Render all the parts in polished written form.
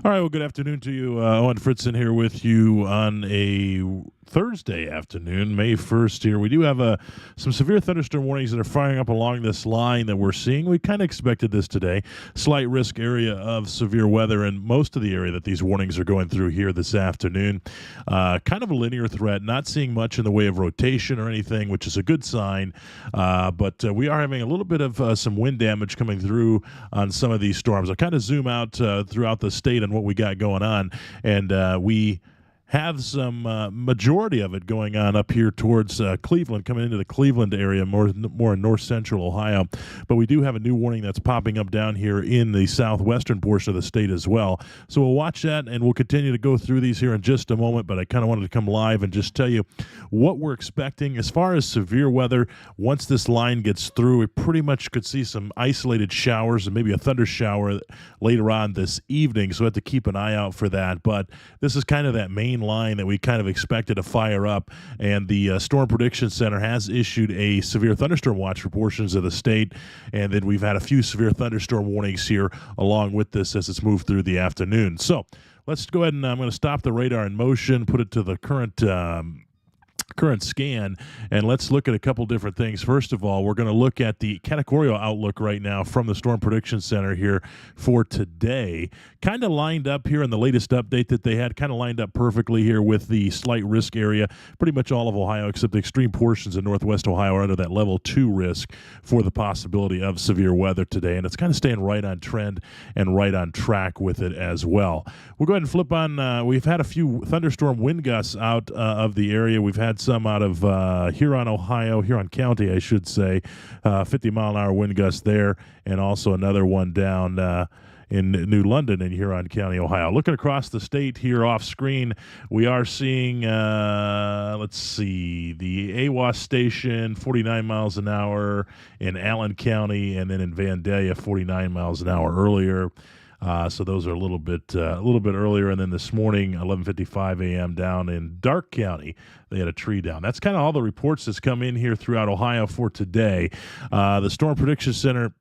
All right, well, good afternoon to you. Owen Fritzen here with you on a Thursday afternoon, May 1st here. We do have some severe thunderstorm warnings that are firing up along this line that we're seeing. We kind of expected this today. Slight risk area of severe weather in most of the area that these warnings are going through here this afternoon. Kind of a linear threat, not seeing much in the way of rotation or anything, which is a good sign. But we are having a little bit of some wind damage coming through on some of these storms. I'll kind of zoom out throughout the state on what we got going on, and we have some majority of it going on up here towards Cleveland, coming into the Cleveland area, more in north central Ohio. But we do have a new warning that's popping up down here in the southwestern portion of the state as well. So we'll watch that, and we'll continue to go through these here in just a moment. But I kind of wanted to come live and just tell you what we're expecting as far as severe weather. Once this line gets through, we pretty much could see some isolated showers and maybe a thunder shower later on this evening. So we have to keep an eye out for that. But this is kind of that main line that we kind of expected to fire up, and the Storm Prediction Center has issued a severe thunderstorm watch for portions of the state, and then we've had a few severe thunderstorm warnings here along with this as it's moved through the afternoon. So let's go ahead, and I'm going to stop the radar in motion, put it to the current scan, and let's look at a couple different things. First of all, we're going to look at the categorical outlook right now from the Storm Prediction Center here for today. Kind of lined up here in the latest update that they had, kind of lined up perfectly here with the slight risk area. Pretty much all of Ohio except the extreme portions of northwest Ohio are under that level 2 risk for the possibility of severe weather today, and it's kind of staying right on trend and right on track with it as well. We'll go ahead and flip on. We've had a few thunderstorm wind gusts out of the area. We've had some out of Huron, Ohio, Huron County, I should say, 50-mile-an-hour wind gusts there, and also another one down in New London in Huron County, Ohio. Looking across the state here off screen, we are seeing, let's see, the AWAS station, 49 miles an hour in Allen County, and then in Vandalia, 49 miles an hour earlier. So those are a little bit earlier, and then this morning, 11:55 a.m. down in Darke County, they had a tree down. That's kind of all the reports that's come in here throughout Ohio for today. The Storm Prediction Center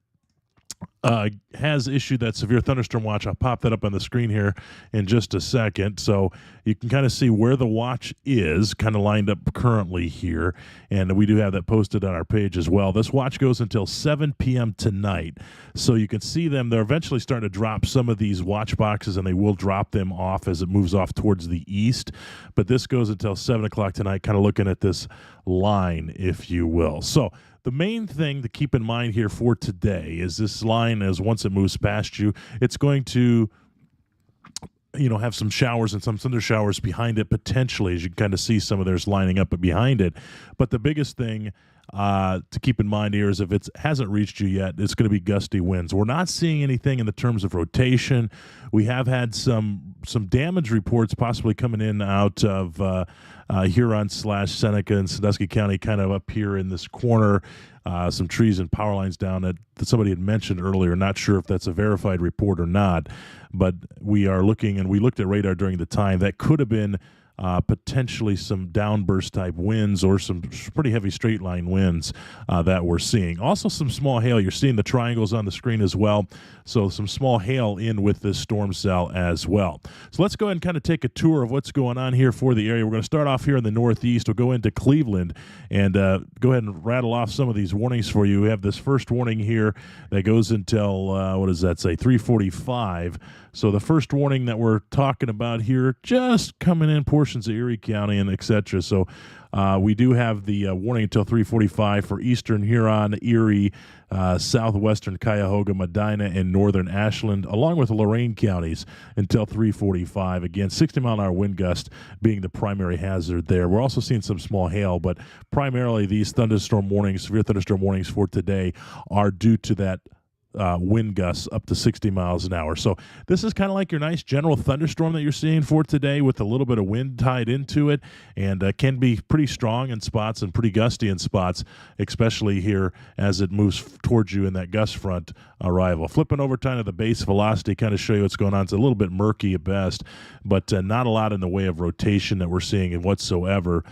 has issued that severe thunderstorm watch. I'll pop that up on the screen here in just a second, so you can kind of see where the watch is kind of lined up currently here, and we do have that posted on our page as well. This watch goes until 7 p.m. tonight, so you can see them. They're eventually starting to drop some of these watch boxes, and they will drop them off as it moves off towards the east, but this goes until 7 o'clock tonight, kind of looking at this line, if you will. So the main thing to keep in mind here for today is this line, as once it moves past you, it's going to, have some showers and some thunder showers behind it potentially, as you can kind of see some of theirs lining up behind it. But the biggest thing to keep in mind here is if it hasn't reached you yet, it's going to be gusty winds. We're not seeing anything in the terms of rotation. We have had some damage reports possibly coming in out of Huron/Seneca and Sandusky County, kind of up here in this corner. Some trees and power lines down that somebody had mentioned earlier. Not sure if that's a verified report or not, but we are looking, and we looked at radar during the time. That could have been potentially some downburst type winds or some pretty heavy straight line winds that we're seeing. Also some small hail. You're seeing the triangles on the screen as well. So some small hail in with this storm cell as well. So let's go ahead and kind of take a tour of what's going on here for the area. We're going to start off here in the northeast. We'll go into Cleveland and go ahead and rattle off some of these warnings for you. We have this first warning here that goes until, what does that say, 3:45. So the first warning that we're talking about here, just coming in portions of Erie County and et cetera. So we do have the warning until 3:45 for eastern Huron, Erie, southwestern Cuyahoga, Medina, and northern Ashland, along with Lorain counties until 3:45. Again, 60-mile-an-hour wind gust being the primary hazard there. We're also seeing some small hail, but primarily these thunderstorm warnings, severe thunderstorm warnings for today are due to that wind gusts up to 60 miles an hour. So this is kind of like your nice general thunderstorm that you're seeing for today with a little bit of wind tied into it, and can be pretty strong in spots and pretty gusty in spots, especially here as it moves towards you in that gust front arrival. Flipping over time to the base velocity, kind of show you what's going on. It's a little bit murky at best, but not a lot in the way of rotation that we're seeing in whatsoever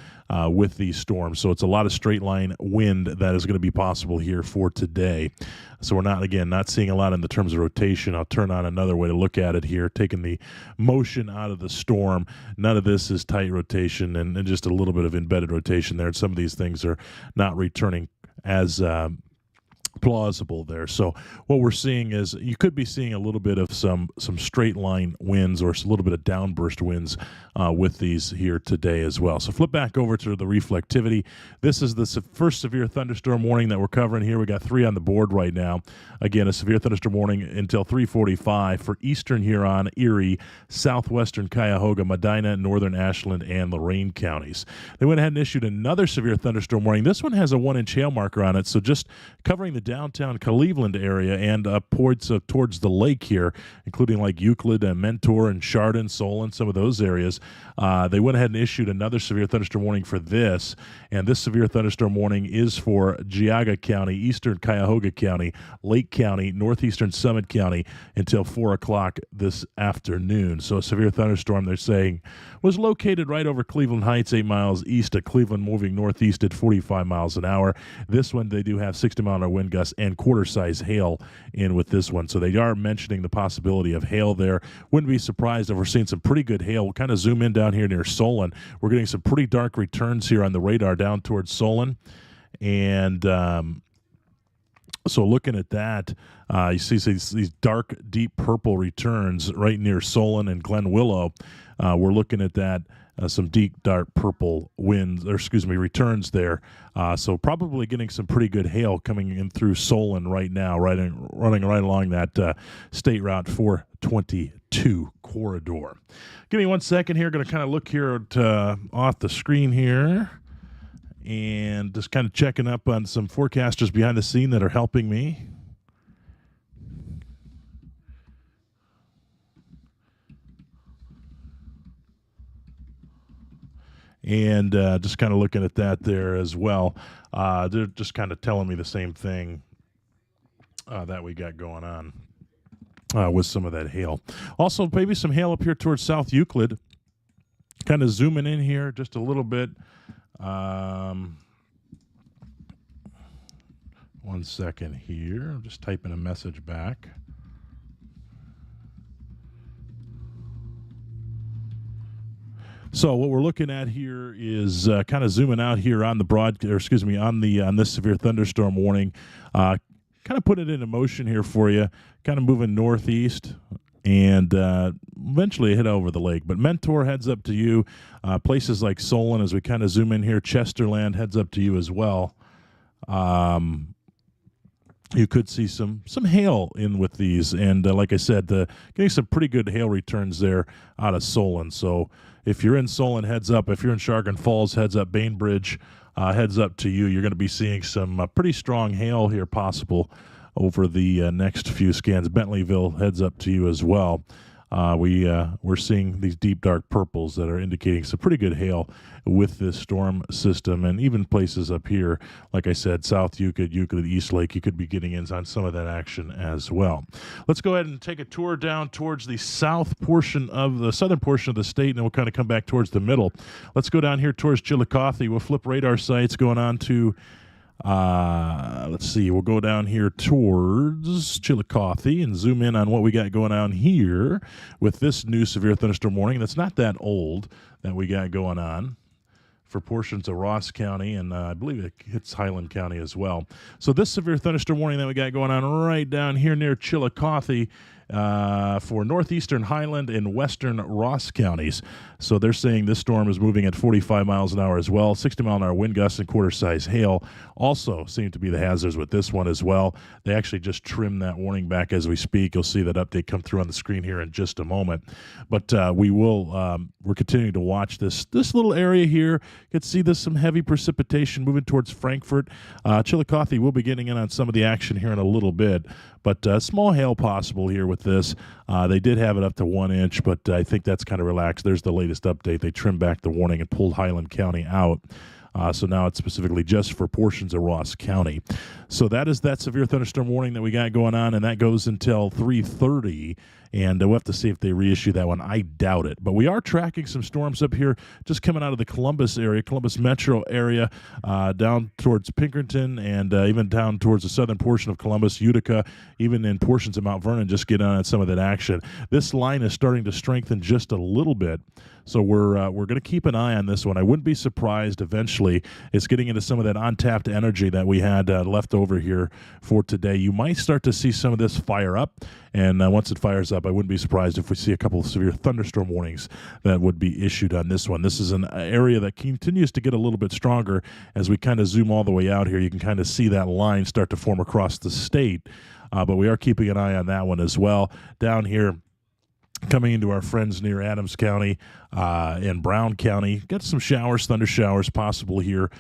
with these storms. So it's a lot of straight line wind that is going to be possible here for today. So we're not seeing a lot in the terms of rotation. I'll turn on another way to look at it here, taking the motion out of the storm. None of this is tight rotation and just a little bit of embedded rotation there. Some of these things are not returning as plausible there. So what we're seeing is you could be seeing a little bit of some straight line winds or a little bit of downburst winds with these here today as well. So flip back over to the reflectivity. This is the first severe thunderstorm warning that we're covering here. We got 3 on the board right now. Again, a severe thunderstorm warning until 3:45 for eastern Huron, Erie, southwestern Cuyahoga, Medina, northern Ashland, and Lorain counties. They went ahead and issued another severe thunderstorm warning. This one has a 1-inch hail marker on it, so just covering the downtown Cleveland area and up towards the lake here, including like Euclid and Mentor and Chardon, Solon, some of those areas. They went ahead and issued another severe thunderstorm warning for this, and this severe thunderstorm warning is for Geauga County, eastern Cuyahoga County, Lake County, northeastern Summit County until 4 o'clock this afternoon. So a severe thunderstorm, they're saying, was located right over Cleveland Heights, 8 miles east of Cleveland, moving northeast at 45 miles an hour. This one, they do have 60-mile-an-hour wind gusts and quarter-size hail in with this one. So they are mentioning the possibility of hail there. Wouldn't be surprised if we're seeing some pretty good hail. We'll kind of zoom in down here near Solon. We're getting some pretty dark returns here on the radar down towards Solon. And so looking at that, you see these dark, deep purple returns right near Solon and Glen Willow. We're looking at that, some deep, dark purple returns there. So probably getting some pretty good hail coming in through Solon right now, running right along that State Route 422 corridor. Give me 1 second here. Going to kind of look here at, off the screen here and just kind of checking up on some forecasters behind the scene that are helping me. And just kind of looking at that there as well. They're just kind of telling me the same thing that we got going on with some of that hail. Also, maybe some hail up here towards South Euclid. Kind of zooming in here just a little bit. 1 second here. I'm just typing a message back. So what we're looking at here is kind of zooming out here on the on this severe thunderstorm warning. Kind of put it into motion here for you. Kind of moving northeast and eventually hit over the lake. But Mentor heads up to you. Places like Solon, as we kind of zoom in here, Chesterland heads up to you as well. You could see some hail in with these, and like I said, getting some pretty good hail returns there out of Solon. So if you're in Solon, heads up. If you're in Chagrin Falls, heads up. Bainbridge, heads up to you. You're going to be seeing some pretty strong hail here possible over the next few scans. Bentleyville heads up to you as well. We're seeing these deep dark purples that are indicating some pretty good hail with this storm system, and even places up here, like I said, South Euclid, East Lake, you could be getting in on some of that action as well. Let's go ahead and take a tour down towards the southern portion of the state, and then we'll kind of come back towards the middle. Let's go down here towards Chillicothe. We'll flip radar sites going on to let's see, we'll go down here towards Chillicothe and zoom in on what we got going on here with this new severe thunderstorm warning that's not that old that we got going on for portions of Ross County, and I believe it hits Highland County as well. So this severe thunderstorm warning that we got going on right down here near Chillicothe for northeastern Highland and western Ross counties. So they're saying this storm is moving at 45 miles an hour as well. 60-mile-an-hour wind gusts and quarter-size hail also seem to be the hazards with this one as well. They actually just trimmed that warning back as we speak. You'll see that update come through on the screen here in just a moment. But we're continuing to watch this little area here. You can see this some heavy precipitation moving towards Frankfort. Chillicothe will be getting in on some of the action here in a little bit. But small hail possible here with this. They did have it up to 1 inch, but I think that's kind of relaxed. There's the latest update. They trimmed back the warning and pulled Highland County out. So now it's specifically just for portions of Ross County. So that is that severe thunderstorm warning that we got going on, and that goes until 3:30. and we'll have to see if they reissue that one. I doubt it. But we are tracking some storms up here just coming out of the Columbus area, Columbus metro area, down towards Pinkerton, and even down towards the southern portion of Columbus, Utica, even in portions of Mount Vernon, just get on some of that action. This line is starting to strengthen just a little bit, so we're going to keep an eye on this one. I wouldn't be surprised eventually it's getting into some of that untapped energy that we had left over here for today. You might start to see some of this fire up, and once it fires up, I wouldn't be surprised if we see a couple of severe thunderstorm warnings that would be issued on this one. This is an area that continues to get a little bit stronger as we kind of zoom all the way out here. You can kind of see that line start to form across the state, but we are keeping an eye on that one as well. Down here, coming into our friends near Adams County and Brown County, got some showers, thunder showers possible here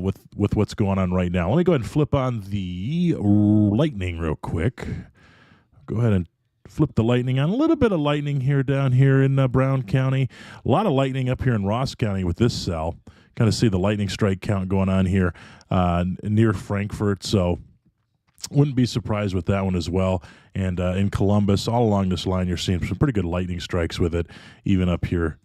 with what's going on right now. Let me go ahead and flip on the lightning real quick. Go ahead and flip the lightning on. A little bit of lightning here down here in Brown County. A lot of lightning up here in Ross County with this cell. Kind of see the lightning strike count going on here near Frankfort. So wouldn't be surprised with that one as well. And in Columbus, all along this line, you're seeing some pretty good lightning strikes with it, even up here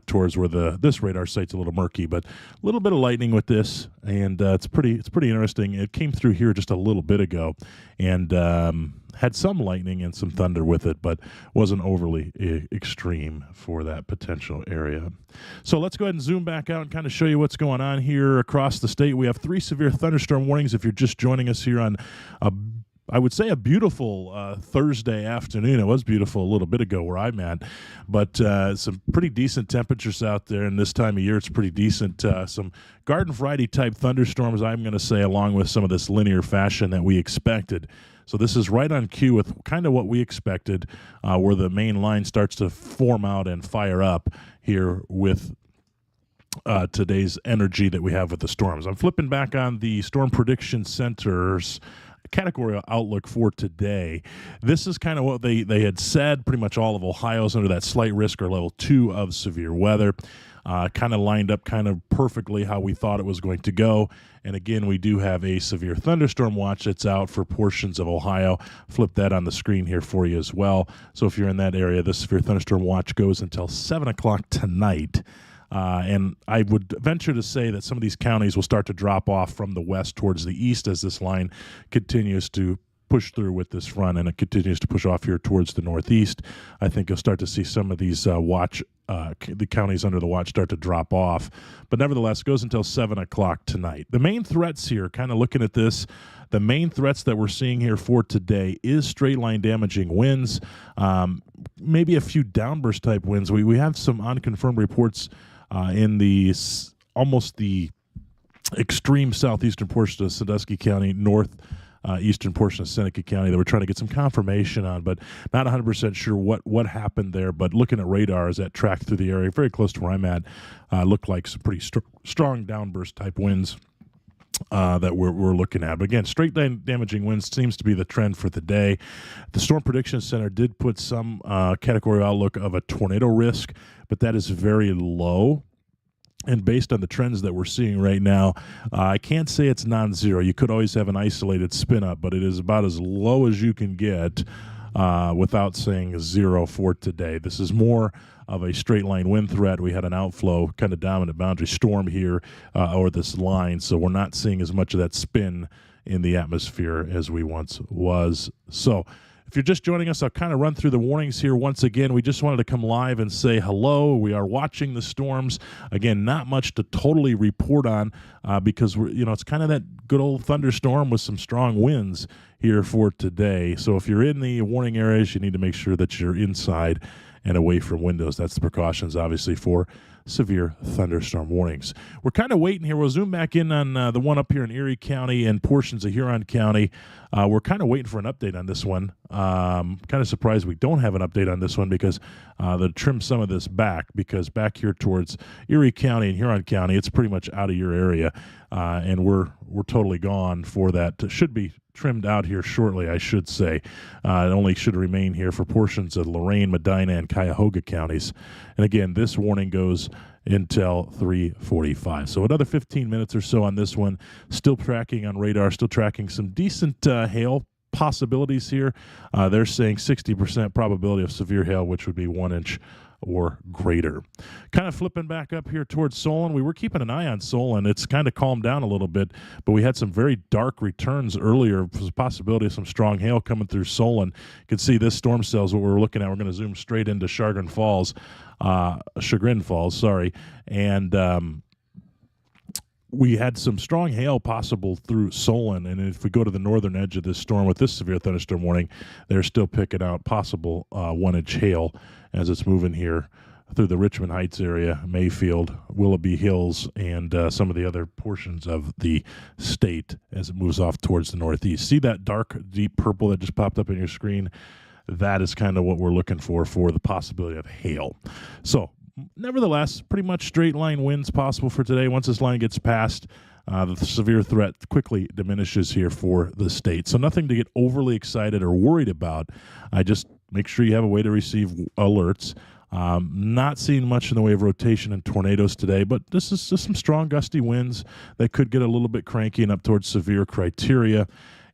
towards where this radar site's a little murky. But a little bit of lightning with this, and it's pretty interesting. It came through here just a little bit ago, and had some lightning and some thunder with it, but wasn't overly extreme for that potential area. So let's go ahead and zoom back out and kind of show you what's going on here across the state. We have 3 severe thunderstorm warnings if you're just joining us here on I would say a beautiful Thursday afternoon. It was beautiful a little bit ago where I'm at, but some pretty decent temperatures out there, and this time of year it's pretty decent. Some garden variety type thunderstorms, I'm going to say, along with some of this linear fashion that we expected. So this is right on cue with kind of what we expected, where the main line starts to form out and fire up here with today's energy that we have with the storms. I'm flipping back on the Storm Prediction Center's category outlook for today. This is kind of what they had said. Pretty much all of Ohio's under that slight risk or level 2 of severe weather. Kind of lined up kind of perfectly how we thought it was going to go. And again, we do have a severe thunderstorm watch that's out for portions of Ohio. Flip that on the screen here for you as well. So if you're in that area, the severe thunderstorm watch goes until 7 o'clock tonight. And I would venture to say that some of these counties will start to drop off from the west towards the east as this line continues to push through with this front, and it continues to push off here towards the northeast. I think you'll start to see some of these the counties under the watch start to drop off. But nevertheless, goes until 7 o'clock tonight. The main threats here, kind of looking at this, the main threats that we're seeing here for today is straight line damaging winds, maybe a few downburst type winds. We have some unconfirmed reports in the almost the extreme southeastern portion of Sandusky County, eastern portion of Seneca County that we're trying to get some confirmation on, but not 100% sure what happened there. But looking at radars that tracked through the area, very close to where I'm at, looked like some pretty strong downburst type winds that we're looking at. But again, straight line damaging winds seems to be the trend for the day. The Storm Prediction Center did put some category outlook of a tornado risk, but that is very low. And based on the trends that we're seeing right now, I can't say it's non-zero. You could always have an isolated spin up, but it is about as low as you can get without saying zero for today. This is more of a straight line wind threat. We had an outflow, kind of dominant boundary storm here over this line, so we're not seeing as much of that spin in the atmosphere as we once was. So if you're just joining us, I'll kind of run through the warnings here once again. We just wanted to come live and say hello. We are watching the storms. Again, not much to totally report on because it's kind of that good old thunderstorm with some strong winds here for today. So if you're in the warning areas, you need to make sure that you're inside and away from windows. That's the precautions, obviously, for severe thunderstorm warnings. We're kind of waiting here. We'll zoom back in on the one up here in Erie County and portions of Huron County. We're kind of waiting for an update on this one. Kind of surprised we don't have an update on this one because they'll trim some of this back, because back here towards Erie County and Huron County, it's pretty much out of your area, and we're totally gone for that. Should be trimmed out here shortly, I should say. It only should remain here for portions of Lorain, Medina, and Cuyahoga counties. And again, this warning goes until 3:45. So another 15 minutes or so on this one. Still tracking on radar, still tracking some decent hail possibilities here. They're saying 60% probability of severe hail, which would be 1 inch or greater. Kind of flipping back up here towards Solon. We were keeping an eye on Solon. It's kind of calmed down a little bit, but we had some very dark returns earlier. There's a possibility of some strong hail coming through Solon. You can see this storm cell is what we're looking at. We're going to zoom straight into Chagrin Falls, and we had some strong hail possible through Solon, and if we go to the northern edge of this storm with this severe thunderstorm warning, they're still picking out possible 1 inch hail as it's moving here through the Richmond Heights area, Mayfield, Willoughby Hills, and some of the other portions of the state as it moves off towards the northeast. See that dark, deep purple that just popped up on your screen? That is kind of what we're looking for the possibility of hail. So, nevertheless, pretty much straight line winds possible for today. Once this line gets past, the severe threat quickly diminishes here for the state. So nothing to get overly excited or worried about. Just make sure you have a way to receive alerts. Not seeing much in the way of rotation and tornadoes today, but this is just some strong gusty winds that could get a little bit cranky and up towards severe criteria.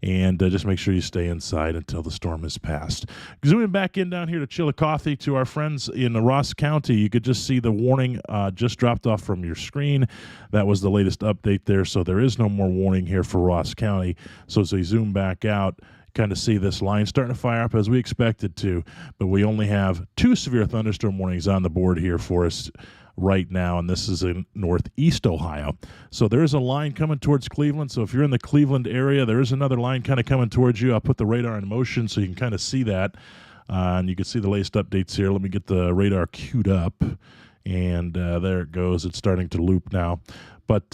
And just make sure you stay inside until the storm is past. Zooming back in down here to Chillicothe to our friends in Ross County, you could just see the warning just dropped off from your screen. That was the latest update there, so there is no more warning here for Ross County. So as we zoom back out, kind of see this line starting to fire up as we expected to, but we only have 2 severe thunderstorm warnings on the board here for us right now, and this is in northeast Ohio. So there is a line coming towards Cleveland. So if you're in the Cleveland area, there is another line kind of coming towards you. I'll put the radar in motion so you can kind of see that, and you can see the latest updates here. Let me get the radar queued up, and there it goes. It's starting to loop now. But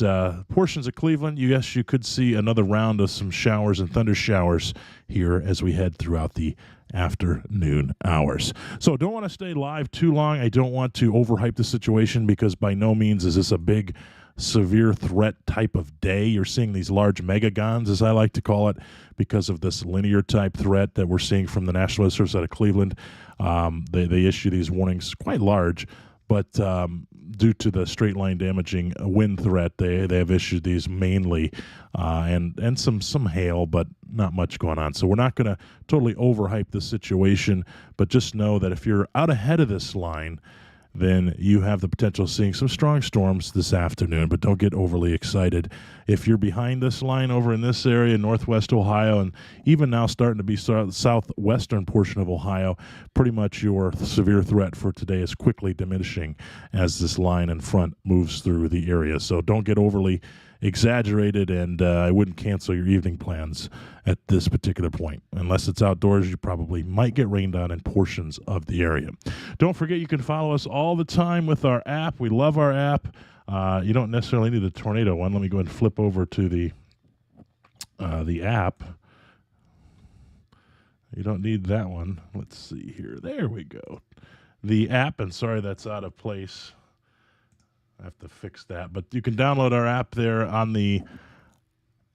portions of Cleveland, yes, you could see another round of some showers and thunder showers here as we head throughout the afternoon hours. So don't want to stay live too long. I don't want to overhype the situation because by no means is this a big severe threat type of day. You're seeing these large megagons, as I like to call it, because of this linear type threat that we're seeing from the National Weather Service out of Cleveland. They issue these warnings quite large, but due to the straight line damaging wind threat, they have issued these mainly, and some hail, but not much going on. So we're not going to totally overhype the situation, but just know that if you're out ahead of this line, then you have the potential of seeing some strong storms this afternoon, but don't get overly excited. If you're behind this line over in this area, northwest Ohio, and even now starting to be southwestern portion of Ohio, pretty much your severe threat for today is quickly diminishing as this line in front moves through the area. So don't get overly exaggerated, and I wouldn't cancel your evening plans at this particular point. Unless it's outdoors, you probably might get rained on in portions of the area. Don't forget you can follow us all the time with our app. We love our app. You don't necessarily need the tornado one. Let me go ahead and flip over to the app. You don't need that one. Let's see here. There we go. The app, and sorry that's out of place. I have to fix that. But you can download our app there on the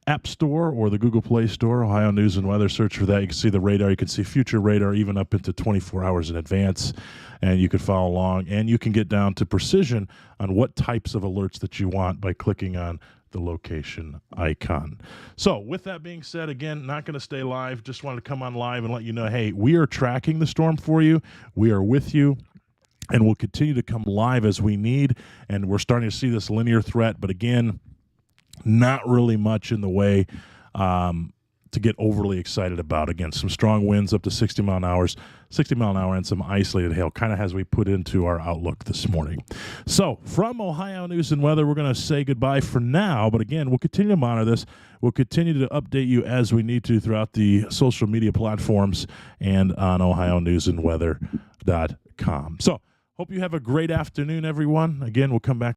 App Store or the Google Play Store, Ohio News and Weather. Search for that. You can see the radar. You can see future radar even up into 24 hours in advance, and you can follow along. And you can get down to precision on what types of alerts that you want by clicking on the location icon. So with that being said, again, not going to stay live. Just wanted to come on live and let you know, hey, we are tracking the storm for you. We are with you. And we'll continue to come live as we need. And we're starting to see this linear threat. But again, not really much in the way to get overly excited about. Again, some strong winds up to 60 mile an hour, and some isolated hail, kind of as we put into our outlook this morning. So from Ohio News and Weather, we're going to say goodbye for now. But again, we'll continue to monitor this. We'll continue to update you as we need to throughout the social media platforms and on OhioNewsAndWeather.com. So hope you have a great afternoon, everyone. Again, we'll come back